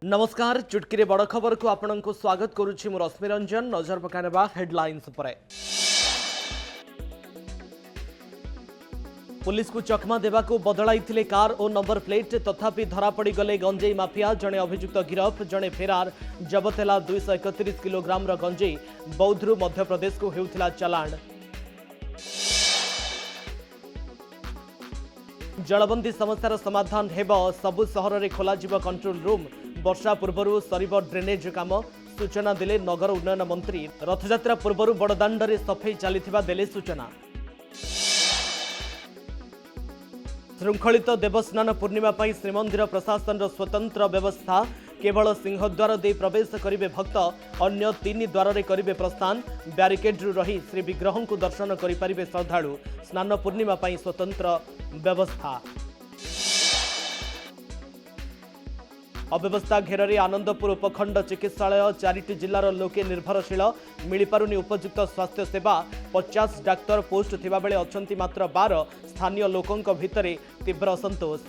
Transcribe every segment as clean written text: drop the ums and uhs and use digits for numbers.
नमस्कार चुटकी बड़ खबर को आपण को स्वागत करुच्ची मु रश्मि रंजन। नजर पकाइबा हेडलाइंस पर। पुलिस को चकमा देवा को बदलाई कार और नंबर प्लेट तथापि धरा पड़ी गले गंजेई माफिया। जड़े अभियुक्त गिरफ, जड़े फेरार। जबत है 231 किलोग्राम गंजेई। बौद्धरू मध्यप्रदेश को हेउथिला चालाण। जलबंदी समस्यार समाधान हेब, सबु सहर में खोल कंट्रोल रूम। वर्षा पूर्व सरीब ड्रेनेज काम, सूचना देले नगर उन्नयन मंत्री। रथयात्रा पूर्व बड़दाण्डे सफाई चली देले सूचना। श्रृंखलित देवस्नान पूर्णिमा पर श्रीमंदिर प्रशासन स्वतंत्र व्यवस्था। केवल सिंहद्वार दे प्रवेश करेंगे भक्त, अन्य 3 द्वार रे करेंगे प्रस्थान। ब्यारिकेड्रु रही श्री विग्रह को दर्शन करें श्रद्धालु। स्नान पूर्णिमा पर स्वतंत्र व्यवस्था। अव्यवस्था घेर आनंदपुर उपखंड चिकित्सालय। 4टी जिलार लोके निर्भरशील, मिल पारुनी उपयुक्त स्वास्थ्य सेवा। 50 डाक्तर पोस्ट थिबा बेले अछंती मात्र 12। स्थानीय लोकंक भितरे तीव्र असंतोष।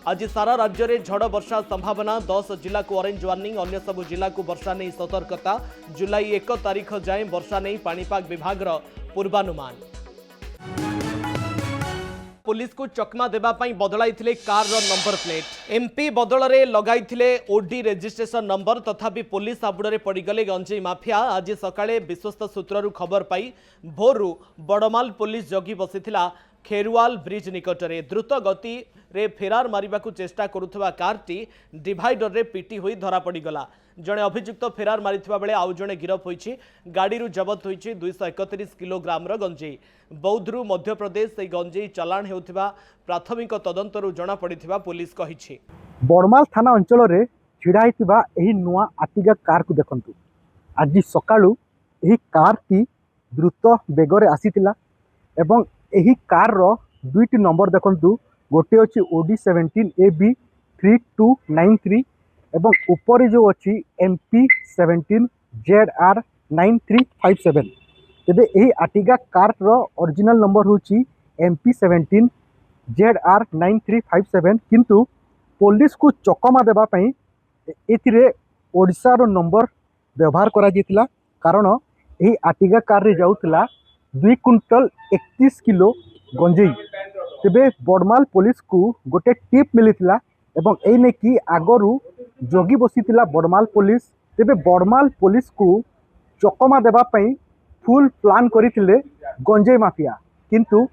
आज सारा राज्य में झड़ वर्षा संभावना। 10 जिला को ऑरेंज वार्निंग, अन्य सबु जिला को वर्षा नहीं सतर्कता। जुलाई 1 तारीख जाए वर्षा नहीं पाणीपाग विभाग पूर्वानुमान। पुलिस को चकमा देवा बदलाई कार नंबर प्लेट। एमपी बदल में लगाई ओडी रेजिस्ट्रेशन नंबर, तथापि पुलिस आबुड़े पड़गले गंजेई माफिया। आज सकाळे विश्वस्त सूत्रु खबर पाई भोरु बड़माल पुलिस जगी बसीथिला खेरुआल ब्रिज निकटरे। द्रुत गति रे फेरार मारिबा को चेष्टा करुवा कारटी डिवाइडर रे पिटी होई धरा पड़गला। जड़े अभियुक्त फेरार मारिथिबा बेले आउ जड़े गिरफ होईछि। गाड़ी जबत होईछि 231 किलोग्राम गंजेई। बौद्धरू मध्यप्रदेश से गंजेई चलाण हेउथिबा प्राथमिक तदंतरू जना पड़िथिबा पुलिस कहिछि। बड़माल थाना अंचल रे छिड़ा हिथिबा एही नुआ आटिगा कार को देखंतु। आज सकाळू एही कार टी द्रुत बेगरे आसीतिला एवं एही कार रो 2टी नंबर देखंतु। गोटे अछि ओडी 17 AB 3293 एवं ऊपर जो अच्छी MP 17 ZR 9357। तेबे यही आटिगा कार रो ओरिजिनल नंबर होची MP 17 ZR 9357, किंतु पुलिस को चकमा देबा पई एथिरे ओडिसा रो नंबर व्यवहार करा जितला। कारण यही आटिगा कार रे जाउतला 2 क्विंटल 31 किलो गंजेई। तेबे बड़माल पुलिस को गोटे टिप मिलिथिला एवं एने की आगरू जोगी बसीथिला बड़माल पुलिस। तेबे बड़माल पुलिस को चकमा देबा पई फुल प्लान करिथिले गंजेई माफिया, किंतु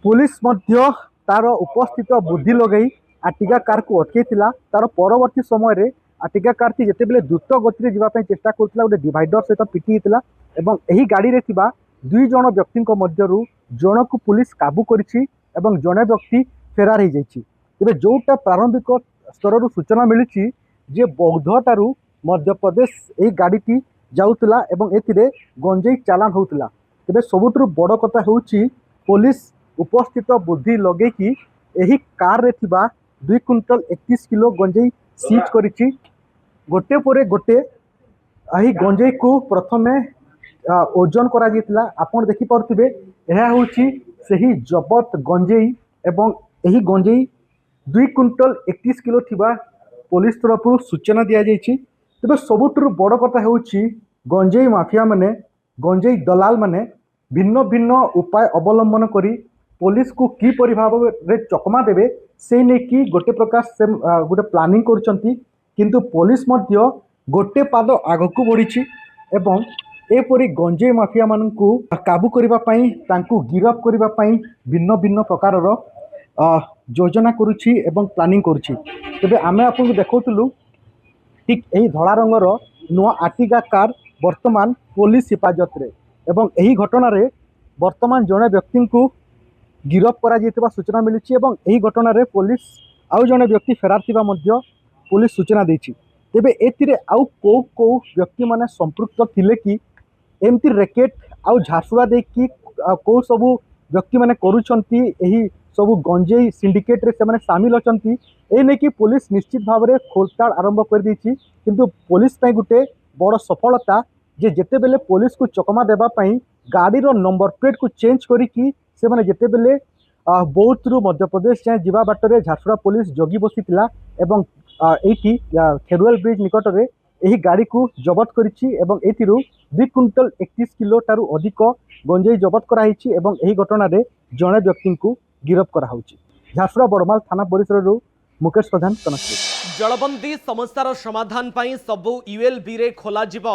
पुलिस मध्य तार उपस्थित बुद्धि लगई आटिगा कार को अटकेथिला। तार परवर्ती समय रे आटिगा कार ती जेते बेले द्रुत गति रे जिबा पई चेष्टा करथिला, गोटे डिवाइडर सहित पिटी हितला एवं एही गाड़ी रे थिबा 2 जण व्यक्ति मध्यरु जण को पुलिस काबू करिछि एवं जणे व्यक्ति फेरार हो जाइछि। तेबे जोटा प्रारंभिक स्तर सूचना मिली जे बौद्धठारू मध्यप्रदेश यही गाड़ी जाउतला एवं एथिरे गंजेई चालान होउतला। तेबे सबुठु बड़ कथा होउछि पुलिस उपस्थित बुद्धि लगे कि यही कार रे थिबा 2 क्विंटल 31 किलो गंजेई सीज करिछि। गोटे परे गोटे यही गंजेई को प्रथमे ओजन करा जितला। आपण देखि परथिबे एहा होउछि सही जबत गंजेई एवं यही गंजेई 2 क्विंटल 31 किलो थिबा पुलिस तरफ सूचना दिया जाइछि। तेबे सबुठु बड़ कथा होउछि गंजेई माफिया माने, गंजेई दलाल माने भिन्न भिन्न उपाय अवलंबन करी पुलिस को की परि भाव रे चकमा देबे से ने की गोटे प्रकार से गोटे प्लानिंग करचंती। किंतु पुलिस मध्य गोटे पाद आगकू बढ़िछि एवं एपरी गंजेई माफिया मानकू काबू करिबा पई, तांकू गिरफ करिबा पई भिन्न भिन्न प्रकार योजना करुछि एवं प्लानिंग करुछि। तेबे आमे आपन देखौतलु ठीक एही धला रंगर नुआ आटिगा कार वर्तमान पुलिस हिफाजत रे एवं एही घटना रे वर्तमान जने व्यक्ति को गिरफ करा जेतिबा सूचना मिलिछि एवं एही घटना रे पुलिस आउ जने व्यक्ति फेरार थिबा मध्य पुलिस सूचना देछि। तेबे एथिरे आउ को व्यक्ति माने संपृक्त थिले कि एमती रैकेट आउ झासुआ दे कि को सबु व्यक्ति माने करूछंती एही सबु गंजेई सिंडिकेट रे से माने शामिल अछंती। ए ने कि पुलिस निश्चित भाव में खोलताड़ आरंभ कर दी। किंतु पुलिस पे गोटे बड़ सफलता जे जेते बेले पुलिस को चकमा देबा पई गाड़ी रो नंबर प्लेट को चेंज करी कि से माने जेते बेले बौद्धरू मध्यप्रदेश जाए जीवा बाटर झारसुगुड़ा पुलिस जगी बसी एवं एठी खेरुएल ब्रिज निकट में यही गाड़ी को जबत करिछि एवं एथिरु 2 क्विंटल 31 किलो ठारू अधिक गंजेई जबत कराइछि एवं एही घटना रे जणे व्यक्ति को गिरफ कराउछि। झारसुगुड़ा बड़माल थाना परिसर मुकेश प्रधान कनक। जलबंदी समस्यार समाधान पाई सबु यूएलबी रे खोला जिवो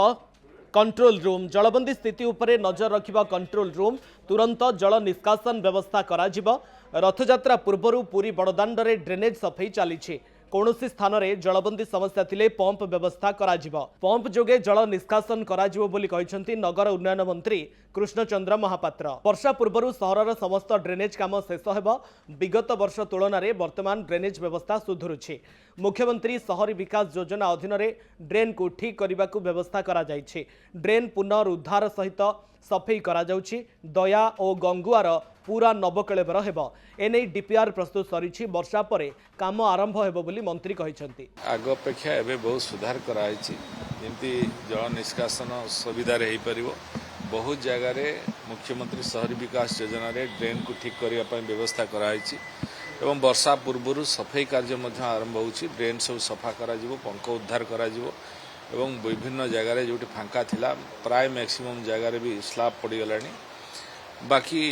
कंट्रोल रूम। जलबंदी स्थिति उपरे नजर रखिबा कंट्रोल रूम तुरंत जल निष्कासन व्यवस्था करा जिवो। रथयात्रा पूर्वरु पूरी बड़दाण्ड रे ड्रेनेज सफाई चली कौनसी स्थान में जलबंदी समस्या थिले पंप व्यवस्था करा जिवो। पंप जोगे जल निष्कासन करा जिवो बोली कहिसंती नगर उन्नयन मंत्री कृष्णचंद्र महापात्र। वर्षा पूर्वरु सहरर समस्त ड्रेनेज काम शेष हेबो। विगत वर्ष तुलन में वर्तमान ड्रेनेज व्यवस्था सुधुरुछि। मुख्यमंत्री शहरी विकास योजना अधीन रे ड्रेन को ठीक करने को व्यवस्था करा जायछि। ड्रेन पुनरुद्धार सहित सफाई करा जाउछि। दया और गंगुआर पूरा नवकलेबर हेबो। एने डीपीआर प्रस्तुत सरिछि। वर्षा परे काम आरंभ हेबो बोली मंत्री कहिसंती। आग अपेक्षा एबे बहुत सुधार कराइछि जेमती जल निष्कासन सुविधा रे हेइ परिबो। बहुत जगह रे मुख्यमंत्री शहरी विकास योजना रे ड्रेन को ठीक करिया पय व्यवस्था कराइछि एवं वर्षा पूर्वरु सफाई कार्य मध्य आरंभ होछि। ड्रेन सब सफा करा जिवो, पंख उद्धार करा जिवो एवं विभिन्न जगह रे जोटी फांका थिला प्राय मैक्सिमम जगह रे भी स्लैब पड़ी गलानी। बाकी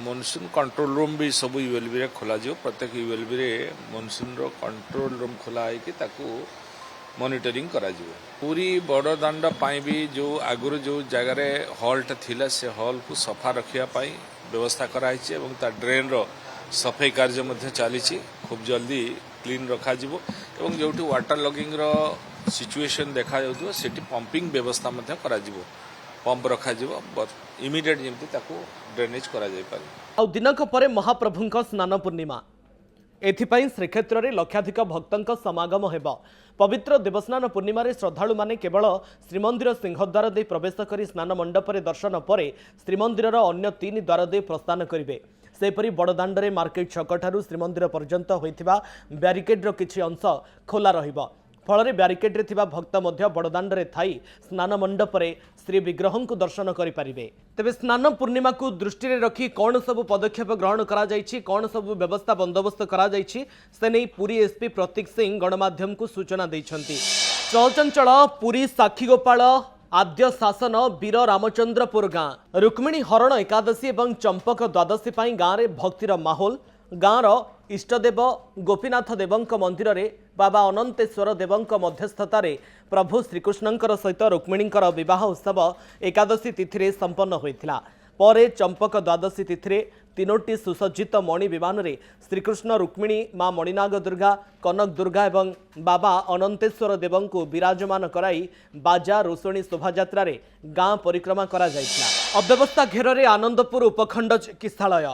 मॉनसून कंट्रोल रूम भी सब यूएलबी रे खोला जिवो। प्रत्येक यूएलबी रे मॉनसून रो कंट्रोल रूम खोला है कि ताकू मॉनिटरिंग करा जिवो। पूरी बड़ दांड पाई भी जो आगुर जो जगह रे हॉल्ट थिला से हॉल को सफा रखिया पाई व्यवस्था कराइछि एवं ता ड्रेन रो सफाई कार्य मध्य चलीछि। खूब जल्दी क्लीन रखा जिवो एवं जोटी वाटर लॉगिंग रो सिचुएशन देखा जाउथो सेठी पंपिंग व्यवस्था मध्य करा जिवो। पंप रखा जिवो इमिडिएट जेमती ताकू ड्रेनेज करा जाय पारे। आ दिनक परे महाप्रभुंक स्नान पूर्णिमा एथिपाई श्रीक्षेत्र में लक्षाधिक भक्तों समागम हेबो। पवित्र देवस्नान पूर्णिमा रे श्रद्धालु माने केवल श्रीमंदिर सिंहद्वार दे प्रवेश करी स्नान मंडप रे दर्शन पर श्रीमंदिर अन्य 3 द्वार दे प्रस्थान करिवे। सेपरी बड़दाण्ड रे मार्केट छक ठारू श्रीमंदिर पर्यंत होइथिबा ब्यारिकेड रो किछि अंश खोला रहिबो। फल ब्यारिकेड रे थिबा भक्त मध्य बड़दाण्ड रे थाई स्नान मंडप रे श्री विग्रह को दर्शन करि परिबे। तेबे स्नान पूर्णिमा को दृष्टि रे रखी कौन सब पदक्षेप ग्रहण करा जायछि, कौन सब व्यवस्था बंदोबस्त करा जायछि से नै पुरी एसपी प्रतीक सिंह गणमाध्यम को सूचना दैछंती। चलचंचल पुरी साक्षीगोपाल आद्य शासन वीर रामचंद्रपुर गाँ रुक्मिणी हरण एकादशी एवं चंपक द्वादशी पाई गाँव रे भक्तिर माहौल। गाँवर इष्टदेव गोपीनाथ देवंक मंदिर रे बाबा अनंतेश्वर देवंक मध्यस्थता रे प्रभु श्रीकृष्णंकर सहित रुक्मिणींकर विवाह उत्सव एकादशी तिथि संपन्न होइथिला। परे चंपक द्वादशी तिथि 3टी सुसज्जित मणि विमान रे श्रीकृष्ण रुक्मिणी मां मणिनाग दुर्गा कनक दुर्गा एवं बाबा अनंतेश्वर देवंकु विराजमान कराई बाजा रोषणी शोभायात्रा रे गाँ परिक्रमा करा जायथिला। अव्यवस्था घेर रे आनंदपुर उपखंड चिकित्सालय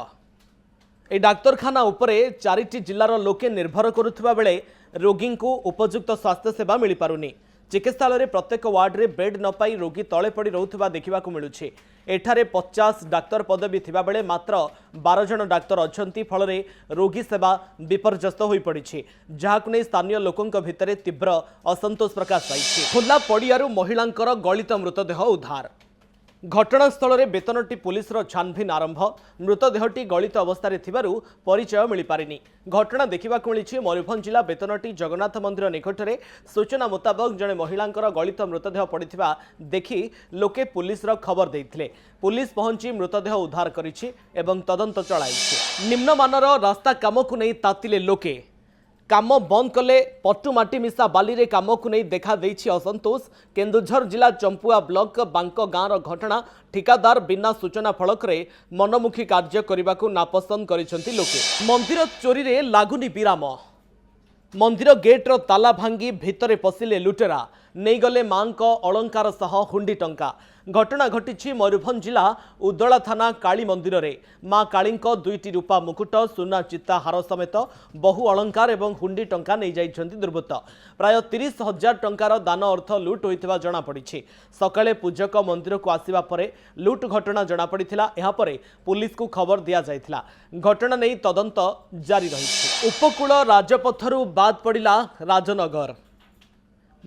ए डाक्तरखाना उपरे 4टी जिल्लार लोके निर्भर करुवा बेले रोगी को उपयुक्त स्वास्थ्य सेवा मिल पारुनी। चिकित्सालय प्रत्येक वार्ड रे बेड न पाई रोगी तले पड़ी रोथुवा देखा मिलुछि। एठारे 50 डाक्तर पदवी थिबा बेले मात्र 12 जन डाक्तर अछंती। फल रे रोगी सेवा विपर्यस्त होई पड़िछि, जहाकु नै स्थानीय लोकंक भितरे तीव्र असंतोष प्रकाश पाइछि। खुला पड़ियारू महिलांकर गलित मृतदेह उद्धार। घटनास्थल में बेतनटी पुलिस छानभिन आरंभ। मृतदेहटी गलित अवस्था परिचय मिल पारिनी। घटना देखा मिली मयूरभंज जिला बेतनटी जगन्नाथ मंदिर निकट में। सूचना मुताबक जड़े महिलांकर गलित मृतदेह पड़ा देखि लोके पुलिस खबर देते। पुलिस पहुंची मृतदेह उद्धार करिछि एवं तदंत चलाई। निम्नमानर रास्ता काम को नहीं तातिले लोके। काम बंद कले पटुमाटी मिशा बाली रे काम को नहीं देखा देछि असंतोष। केन्दुझर जिला चंपुआ ब्लॉक बांक गाँव घटना। ठिकादार बिना सूचना फलक रे मनमुखी कार्य करने को नापसंद करिसेंति लोके। मंदिर चोरी रे लागुनी विराम। मंदिर गेट्र ताला भांगी भितरे पशिले लुटेरा नहीं गले मां अलंकार सह हुंडी टंका। घटना घटी मयूरभंज जिला उदला थाना काली मंदिर रे। मां काली 2टी रूपा मुकुट सुना चिता हार समेत बहु अलंकार एवं हुंडी टंका नहीं जाइछंती दुर्बृत्त। प्राय 30,000 टंकार दान अर्थ लुट होइतिबा जणा पड़िछि। सकाळे पूजक मंदिर को आसिबा परे लुट घटना जणा पड़िथिला। एहा परे पुलिस को खबर दिया जाइथिला। घटना नहीं तदंत जारी रहिछि। उपकूल राजपथरू बाद पड़िला राजनगर।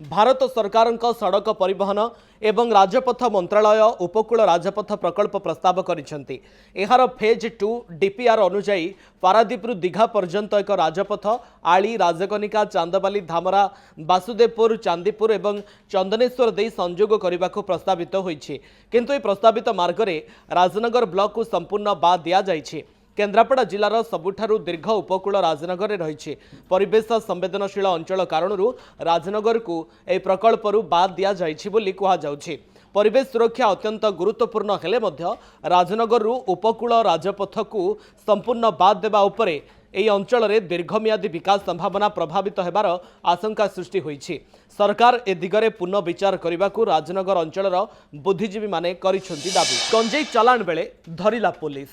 भारत सरकार सड़क परिवहन एवं राजपथ मंत्रालय उपकूल राजपथ प्रकल्प प्रस्ताव करिसेंति। एहार फेज 2 डीपीआर अनुसार पारादीपु दीघा पर्यंत एक राजपथ आली राजकनिका चांदबाली धामरा वासुदेवपुर चांदीपुर एवं चंदनेश्वर दे संयोग करने को प्रस्तावित होइछि। किंतु यह प्रस्तावित मार्ग में राजनगर ब्लॉक को संपूर्ण बाद दिया जाइछि। केन्द्रापड़ा जिलार सबुठारु दीर्घ उपकूल राजनगर रही परिवेश संवेदनशील अंचल कारण राजनगर को यह प्रकल्परू बाद दि जाइछि कहुछि। परिवेश सुरक्षा अत्यंत गुरुत्वपूर्ण हेले मध्य राजनगर उपकूल राजपथ को संपूर्ण बाद देवा उपरे ଏହି ଅଞ୍ଚଳରେ ଦୀର୍ଘମିଆଦୀ ବିକାଶ ସମ୍ଭାବନା ପ୍ରଭାବିତ ହେବାର ଆଶଙ୍କା ସୃଷ୍ଟି ହୋଇଛି। ସରକାର ଏ ଦିଗରେ ପୁନଃ ବିଚାର କରିବାକୁ ରାଜନଗର ଅଞ୍ଚଳର ବୁଦ୍ଧିଜୀବୀମାନେ କରିଛନ୍ତି ଦାବି। ଗଞ୍ଜେଇ ଚାଲାଣ ବେଳେ ଧରିଲା ପୋଲିସ।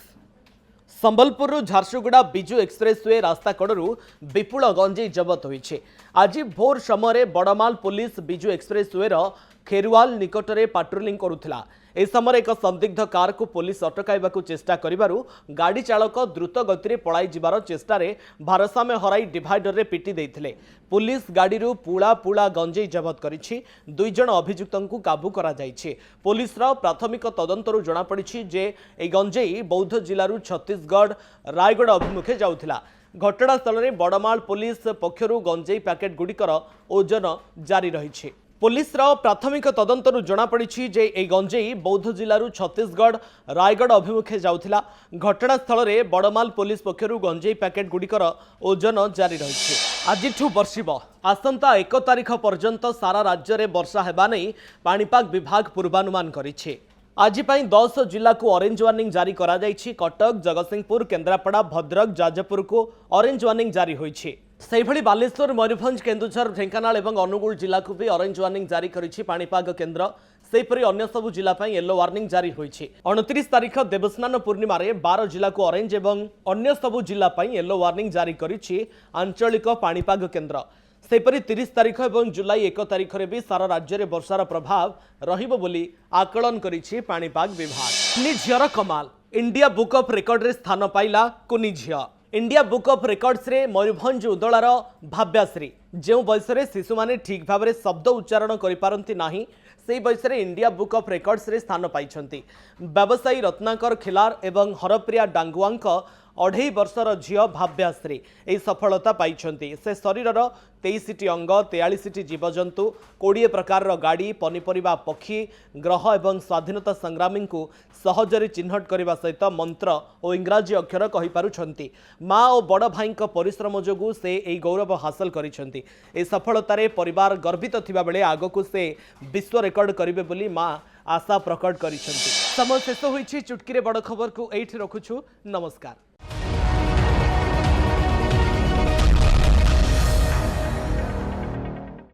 ସମ୍ବଲପୁର ଝାରସୁଗୁଡ଼ା ବିଜୁ ଏକ୍ସପ୍ରେସୱେ ରାସ୍ତା କଡ଼ରୁ ବିପୁଳ ଗଞ୍ଜେଇ ଜବତ ହୋଇଛି। ଆଜି ଭୋର ସମୟରେ ବଡ଼ମାଲ ପୋଲିସ ବିଜୁ ଏକ୍ସପ୍ରେସୱେର ଖେରୁଆଲ ନିକଟରେ ପାଟ୍ରୋଲିଂ କରୁଥିଲା। ए समय एक संदिग्ध कार को पुलिस अटकाइबा चेष्टा करिबारु गाड़ी चालक द्रुत गति में पलाई जिबार चेष्टा भारसाम्य हराई डिवाइडर रे पिटी देइथिले। पुलिस गाड़ी पुला पुला गंजेई जबत करिछि। 2 जण अभियुक्तଙ୍କୁ काबू करा जाइछि। पुलिस रा प्राथमिक तदंतरु जणा पड़िछि जे ए गंजेई बौद्ध जिल्लारु छत्तीसगढ़ रायगढ़ अभिमुखे जाउथिला। घटनास्थल में बड़माल पुलिस पक्षरु गंजेई पैकेट गुड़िकर ओजन जारी रही। पुलिस प्राथमिक तदंतरु जणा पड़िछि जे ए गंजेई बौद्ध जिल्लारु छत्तीसगढ़ रायगढ़ अभिमुखे जाउथिला। घटनास्थल में बड़माल पुलिस पक्षरु गंजेई पैकेट गुड़िकर ओजन जारी रही। आजिठु बर्षिब आसंता 1 तारिख पर्यंत सारा राज्य में वर्षा हेबा नै पाणीपाग विभाग पूर्वानुमान करिछि। आज 10 जिला को ऑरेंज वार्निंग जारी करा जाइछि। कटक जगतसिंहपुर केन्द्रापड़ा भद्रक जाजपुर को ऑरेंज वार्निंग जारी होइछि। सेहिभଳି बालेश्वर मयूरभंज केन्दुझर ढेंकानाल और अनुगुल जिला को भी ऑरेंज वार्निंग जारी करिछि पाणीपाग केन्द्र। सेहिपरि अन्य सबु जिला पई येलो वार्निंग जारी होइछि। 29 तारिख देवस्नान पूर्णिमा रे 12 जिला को ऑरेंज एवं अन्य सबु जिला पई येलो वार्निंग जारी करिछि आंचलिक पाणीपाग केन्द्र। सेहिपरि 30 तारिख और जुलाई 1 तारिख रे भी सारा राज्य में वर्षार प्रभाव रहिबो बोली आकलन करिछि पाणीपाग विभाग। कुनी झियर कमाल इंडिया बुक ऑफ रिकॉर्ड रे स्थान पाइला कुनी झिय। इंडिया बुक ऑफ रिकॉर्ड्स रे मयूरभंज उदलार भाव्याश्री जो बयस शिशु माने ठीक भाव में शब्द उच्चारण करिपारंती नाही से बयस इंडिया बुक ऑफ रिकॉर्ड्स रे स्थान पाइछंती। व्यवसायी रत्नाकर खिलार एवं हरप्रिया डांगुआंक 2.5 वर्षर झियो भाव्याश्री यह सफलता पाइछंती। से शरीरर 23टी अंग 43टी जीवजंतु 20 प्रकार गाड़ी पनीपरिबा पक्षी ग्रह एवं स्वाधीनता संग्रामी को सहजरे चिन्हट करने सहित मंत्र और इंग्राजी अक्षर कहि पारुछंती। माँ और बड़ भाई परिश्रम जोगु से यह गौरव हासिल करिछंती। ए सफलतारे परिवार गर्वित थिबा बेले आगकु से विश्व रेकर्ड करिवे बोली माँ आशा प्रकट करिछंती। समय शेष होइछि। चुटकीरे बड़ खबर को एठी रखुछु। नमस्कार।